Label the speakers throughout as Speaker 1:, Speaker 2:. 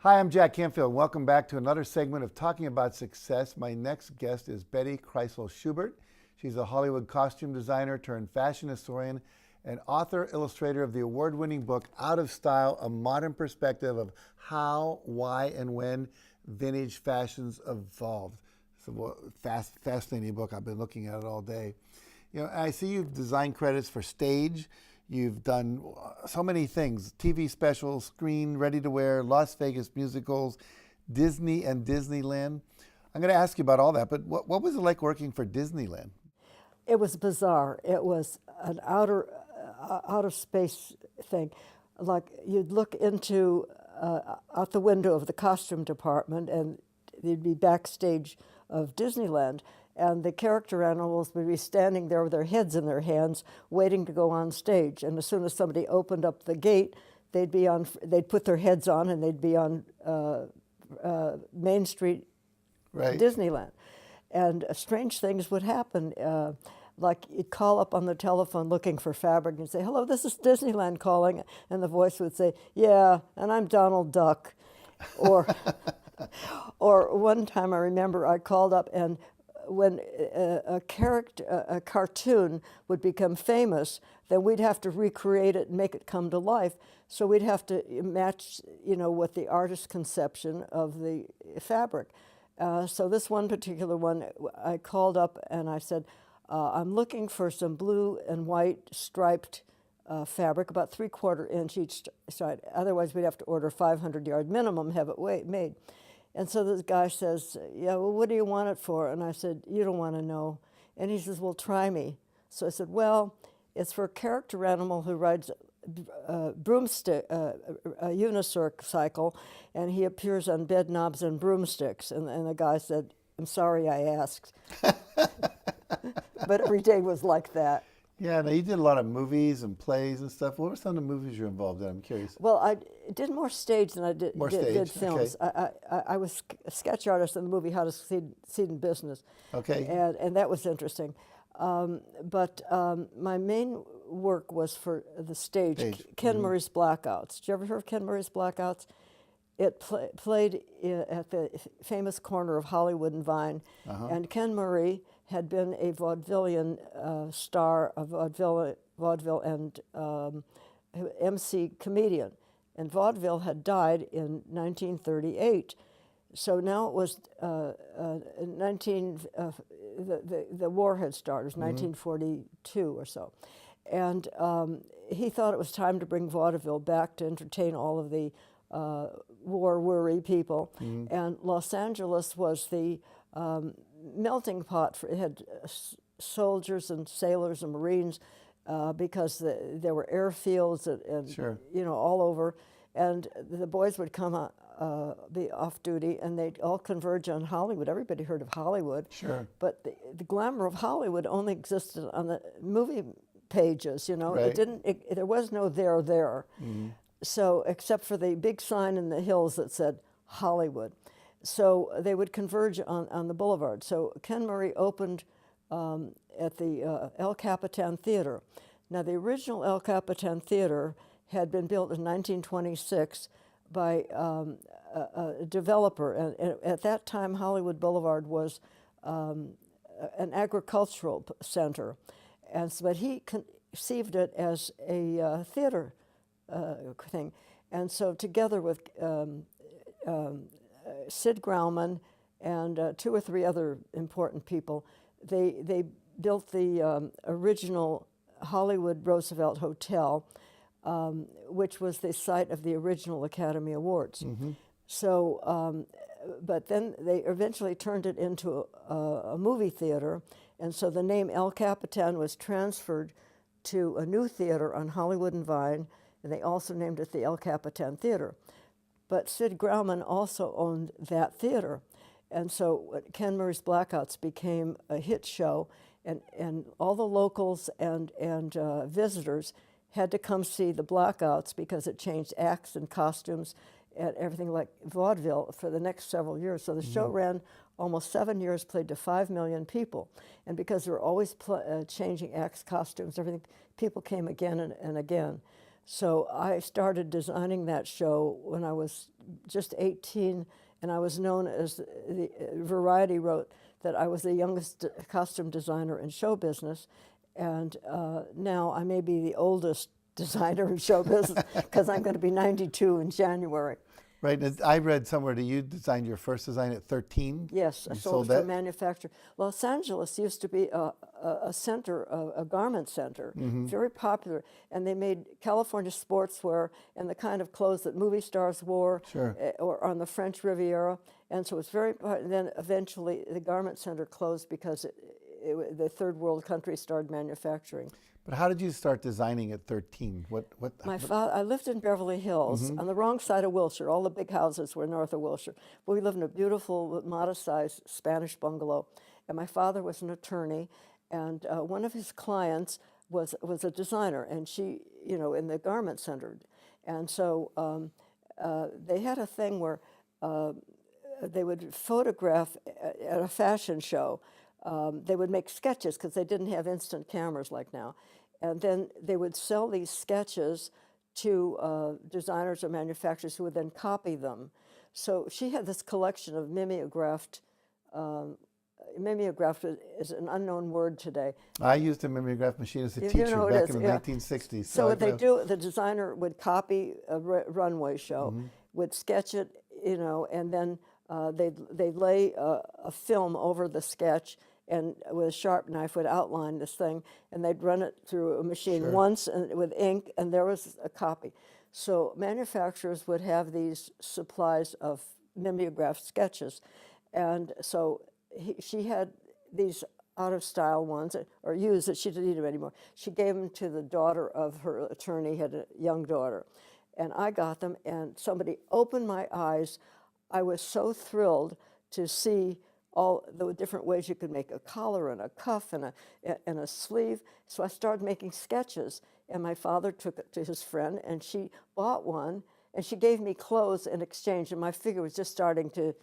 Speaker 1: Hi, I'm Jack Canfield. Welcome back to another segment of Talking About Success. My next guest is Betty Kreisel Shubert. She's a Hollywood costume designer turned fashion historian and author-illustrator of the award-winning book Out of Style, A Modern Perspective of How, Why, and When Vintage Fashions Evolved. It's a fascinating book. I've been looking at it all day. You know, I see you've designed credits for stage. You've done so many things, TV specials, screen, ready-to-wear, Las Vegas musicals, Disney and Disneyland. I'm going to ask you about all that, but what was it like working for Disneyland?
Speaker 2: It was bizarre. It was an outer space thing. Like you'd look into out the window of the costume department, and you'd be backstage of Disneyland, and the character animals would be standing there with their heads in their hands, waiting to go on stage. And as soon as somebody opened up the gate, they'd put their heads on, and they'd be on Main Street,
Speaker 1: Right.
Speaker 2: Disneyland. And strange things would happen. Like you'd call up on the telephone looking for fabric and say, "Hello, this is Disneyland calling," and the voice would say, "Yeah, and I'm Donald Duck," or, or one time I remember I called up, and when a cartoon would become famous, then we'd have to recreate it and make it come to life. So we'd have to match, with the artist's conception of the fabric. So this one particular one, I called up and I said, I'm looking for some blue and white striped fabric, about 3/4 inch each side. Otherwise, we'd have to order 500-yard minimum, have it made. And so this guy says, "Yeah, well, what do you want it for?" And I said, "You don't want to know." And he says, "Well, try me." So I said, "Well, it's for a character animal who rides a broomstick, a unicycle, and he appears on bed knobs and broomsticks." And the guy said, "I'm sorry I asked." But every day was like that.
Speaker 1: Yeah, now you did a lot of movies and plays and stuff. What were some of the movies you're involved in? I'm curious.
Speaker 2: Well, I did more stage than I did films.
Speaker 1: Okay.
Speaker 2: I was a sketch artist in the movie How to Succeed in Business.
Speaker 1: Okay.
Speaker 2: And that was interesting. But my main work was for the stage. Ken Murray's Blackouts. Did you ever hear of Ken Murray's Blackouts? It played at the famous corner of Hollywood and Vine. And Ken Murray had been a vaudevillian star of vaudeville and MC comedian. And vaudeville had died in 1938. So now it was the war had started. It was 1942 or so. And he thought it was time to bring vaudeville back to entertain all of the war-weary people. And Los Angeles was the melting pot. It had soldiers and sailors and Marines because there were airfields and
Speaker 1: Sure.
Speaker 2: All over. And the boys would come be off duty, and they'd all converge on Hollywood. Everybody heard of Hollywood.
Speaker 1: Sure.
Speaker 2: But the glamour of Hollywood only existed on the movie pages.
Speaker 1: Right.
Speaker 2: It didn't. There was no there. So except for the big sign in the hills that said Hollywood. So they would converge on the boulevard. So Ken Murray opened at the El Capitan Theater. Now the original El Capitan Theater had been built in 1926 by a developer. And at that time, Hollywood Boulevard was an agricultural center. And so, but he conceived it as a theater thing. And so together with Sid Grauman and 2 or 3 other important people, they built the original Hollywood Roosevelt Hotel, which was the site of the original Academy Awards. So, but then they eventually turned it into a movie theater, and so the name El Capitan was transferred to a new theater on Hollywood and Vine, and they also named it the El Capitan Theater. But Sid Grauman also owned that theater, and so Ken Murray's Blackouts became a hit show, and all the locals and visitors had to come see the Blackouts because it changed acts and costumes and everything like vaudeville for the next several years. So the show ran almost 7 years, played to 5 million people. And because they were always changing acts, costumes, everything, people came again and again. So I started designing that show when I was just 18, and I was known as Variety wrote that I was the youngest costume designer in show business, and now I may be the oldest designer in show business because I'm going to be 92 in January.
Speaker 1: Right. And I read somewhere that you designed your first design at 13.
Speaker 2: Yes, I sold it to a manufacturer. Los Angeles used to be a center, a garment center, very popular, and they made California sportswear and the kind of clothes that movie stars wore, or on the French Riviera, and so it's very. Then eventually the garment center closed because the third world countries started manufacturing.
Speaker 1: But how did you start designing at 13?
Speaker 2: My father, I lived in Beverly Hills on the wrong side of Wilshire. All the big houses were north of Wilshire. But we lived in a beautiful, modest-sized Spanish bungalow. And my father was an attorney, and one of his clients was a designer, and she, in the garment center. And so they had a thing where they would photograph at a fashion show. They would make sketches because they didn't have instant cameras like now. And then they would sell these sketches to designers or manufacturers who would then copy them. So she had this collection of mimeographed. Mimeograph is an unknown word today.
Speaker 1: I used a mimeograph machine as a teacher back in the 1960s.
Speaker 2: So what they do, the designer would copy a runway show, would sketch it, and then they'd lay a film over the sketch, and with a sharp knife would outline this thing, and they'd run it through a machine once and with ink, and there was a copy. So manufacturers would have these supplies of mimeographed sketches, and so she had these out-of-style ones, or used that she didn't need them anymore. She gave them to the daughter of her attorney, had a young daughter, and I got them, and somebody opened my eyes. I was so thrilled to see all the different ways you could make a collar and a cuff and a sleeve. So I started making sketches, and my father took it to his friend, and she bought one, and she gave me clothes in exchange, and my figure was just starting to,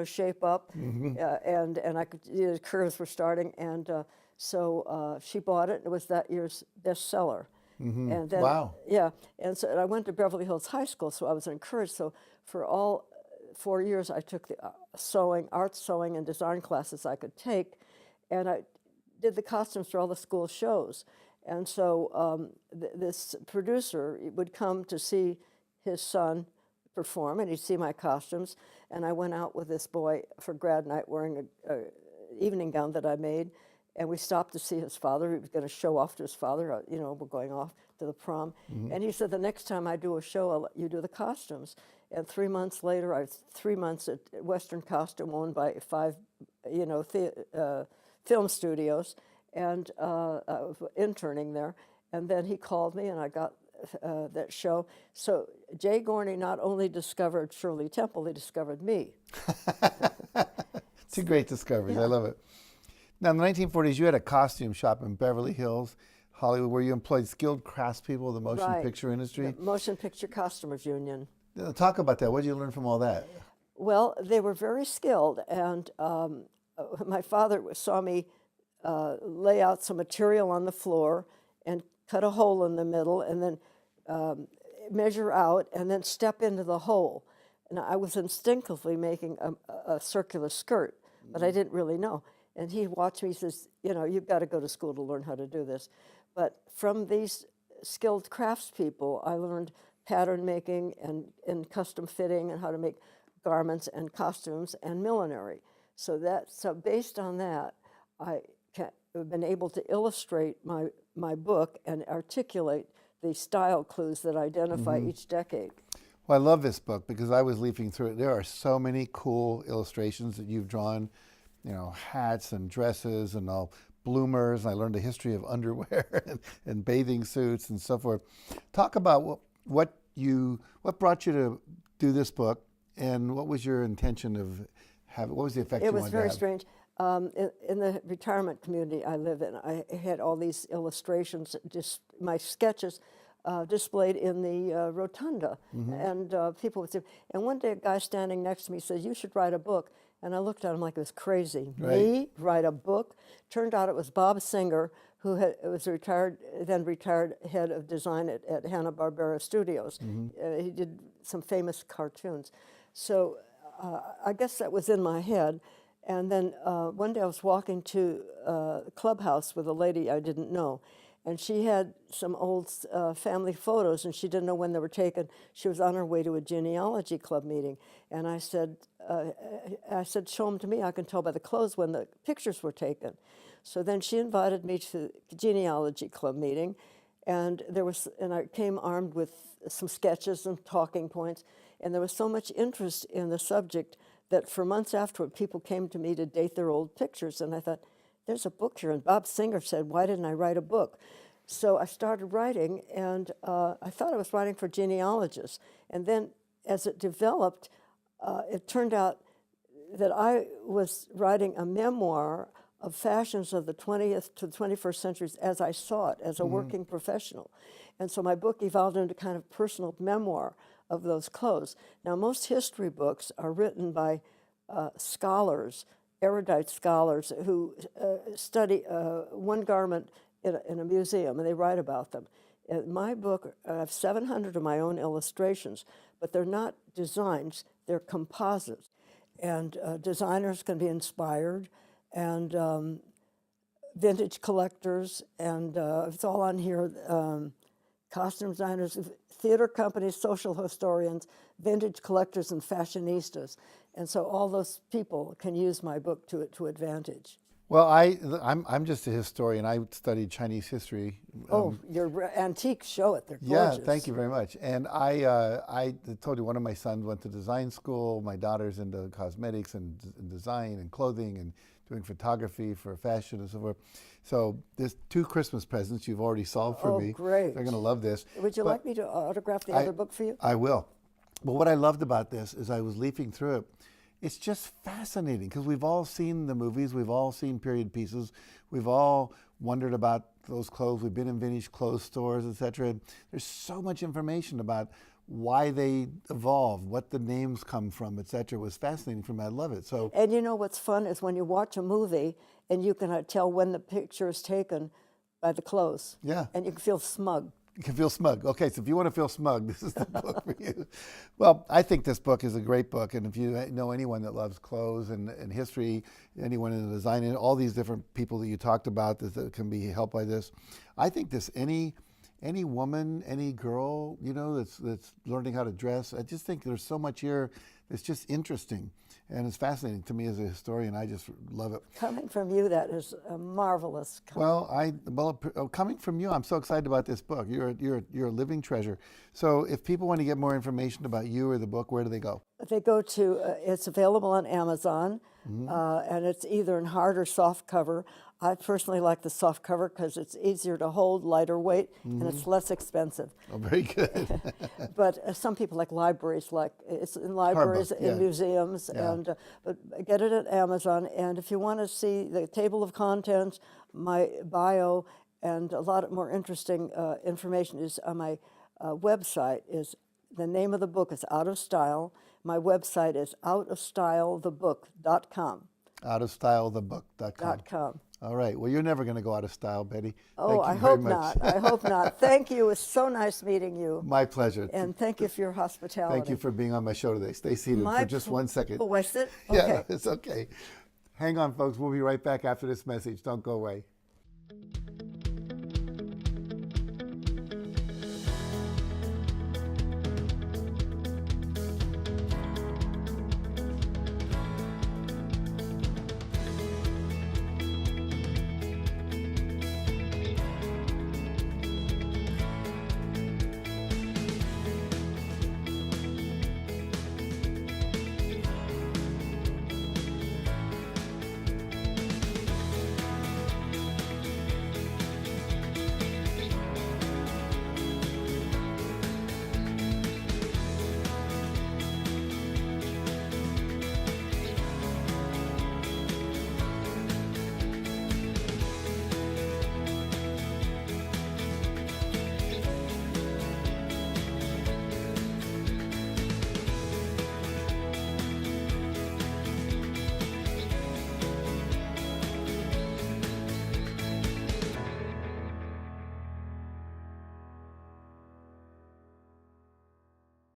Speaker 2: shape up, and I could, the curves were starting, and so she bought it. It was that year's bestseller. And then,
Speaker 1: wow.
Speaker 2: Yeah, and so I went to Beverly Hills High School, so I was encouraged. So for all 4 years, I took the art sewing and design classes I could take, and I did the costumes for all the school shows. And so this producer would come to see his son perform, and he'd see my costumes. And I went out with this boy for grad night wearing a evening gown that I made, and we stopped to see his father. He was going to show off to his father. We're going off to the prom. And he said, the next time I do a show, I'll let you do the costumes. And 3 months later, I was 3 months at Western Costume, owned by 5, film studios, and I was interning there. And then he called me, and I got that show. So Jay Gorney not only discovered Shirley Temple, he discovered me.
Speaker 1: Two great discoveries. I love it. Now, in the 1940s, you had a costume shop in Beverly Hills, Hollywood, where you employed skilled craftspeople of the motion picture industry.
Speaker 2: The Motion Picture Costumers Union.
Speaker 1: Talk about that. What did you learn from all that?
Speaker 2: Well, they were very skilled, and my father saw me lay out some material on the floor and cut a hole in the middle, and then measure out, and then step into the hole. And I was instinctively making a circular skirt, but I didn't really know. And he watched me, he says, you've got to go to school to learn how to do this. But from these skilled craftspeople, I learned pattern making and custom fitting, and how to make garments and costumes and millinery. So based on that, I've been able to illustrate my book and articulate the style clues that identify each decade.
Speaker 1: Well, I love this book because I was leafing through it. There are so many cool illustrations that you've drawn, hats and dresses and all bloomers. And I learned the history of underwear and bathing suits and so forth. Talk about what brought you to do this book, and what was your intention of having? What was the effect you wanted to have?
Speaker 2: It was very strange. In the retirement community I live in, I had all these illustrations, just my sketches displayed in the rotunda, and people would say. And one day, a guy standing next to me said, "You should write a book." And I looked at him like it was crazy.
Speaker 1: Right.
Speaker 2: Me write a book? Turned out it was Bob Singer, who was then retired head of design at Hanna-Barbera Studios. He did some famous cartoons. So I guess that was in my head. And then one day I was walking to a clubhouse with a lady I didn't know. And she had some old family photos, and she didn't know when they were taken. She was on her way to a genealogy club meeting. And I said, show them to me. I can tell by the clothes when the pictures were taken. So then she invited me to the genealogy club meeting, and I came armed with some sketches and talking points, and there was so much interest in the subject that for months afterward, people came to me to date their old pictures, and I thought, there's a book here, and Bob Singer said, why didn't I write a book? So I started writing, and I thought I was writing for genealogists, and then as it developed, it turned out that I was writing a memoir of fashions of the 20th to the 21st centuries as I saw it, as a working professional. And so my book evolved into kind of personal memoir of those clothes. Now, most history books are written by scholars, erudite scholars who study one garment in a museum, and they write about them. In my book, I have 700 of my own illustrations, but they're not designs, they're composites. And designers can be inspired, and vintage collectors, and it's all on here, costume designers, theater companies, social historians, vintage collectors, and fashionistas. And so all those people can use my book to advantage.
Speaker 1: Well, I'm just a historian. I studied Chinese history.
Speaker 2: Your antiques show it. They're gorgeous.
Speaker 1: Yeah, thank you very much. And I told you one of my sons went to design school. My daughter's into cosmetics and design and clothing and doing photography for fashion and so forth. So there's 2 Christmas presents you've already solved for me.
Speaker 2: Oh, great.
Speaker 1: They're going to love this.
Speaker 2: Would you like me to autograph the other book for you?
Speaker 1: I will. But what I loved about this is I was leafing through it. It's just fascinating because we've all seen the movies, we've all seen period pieces, we've all wondered about those clothes, we've been in vintage clothes stores, etc. There's so much information about why they evolved, what the names come from, etc. It was fascinating for me. I love it. So,
Speaker 2: and you know what's fun is when you watch a movie and you can tell when the picture is taken by the clothes.
Speaker 1: Yeah.
Speaker 2: And you can feel smug.
Speaker 1: You can feel smug. Okay, so if you want to feel smug, this is the book for you. Well, I think this book is a great book, and if you know anyone that loves clothes and history, anyone in the design, and all these different people that you talked about that can be helped by this, I think this any woman, any girl, that's learning how to dress, I just think there's so much here that's just interesting. And it's fascinating to me as a historian. I just love it.
Speaker 2: Coming from you, that is a marvelous comment.
Speaker 1: Well, coming from you, I'm so excited about this book. You're a living treasure. So if people want to get more information about you or the book, where do they go?
Speaker 2: They go to, it's available on Amazon, and it's either in hard or soft cover. I personally like the soft cover because it's easier to hold, lighter weight, and it's less expensive.
Speaker 1: Oh, very good.
Speaker 2: But some people like libraries, it's in libraries, in museums, and but get it at Amazon. And if you want to see the table of contents, my bio, and a lot more interesting information is on my website. The name of the book is Out of Style. My website is outofstylethebook.com.
Speaker 1: Outofstylethebook.com. All right. Well, you're never going to go out of style, Betty.
Speaker 2: Oh, I hope not. I hope not. Thank you. It was so nice meeting you.
Speaker 1: My pleasure.
Speaker 2: And thank you for your hospitality.
Speaker 1: Thank you for being on my show today. Stay seated for just 1 second.
Speaker 2: Oh, I sit? Okay.
Speaker 1: Yeah, it's okay. Hang on, folks. We'll be right back after this message. Don't go away.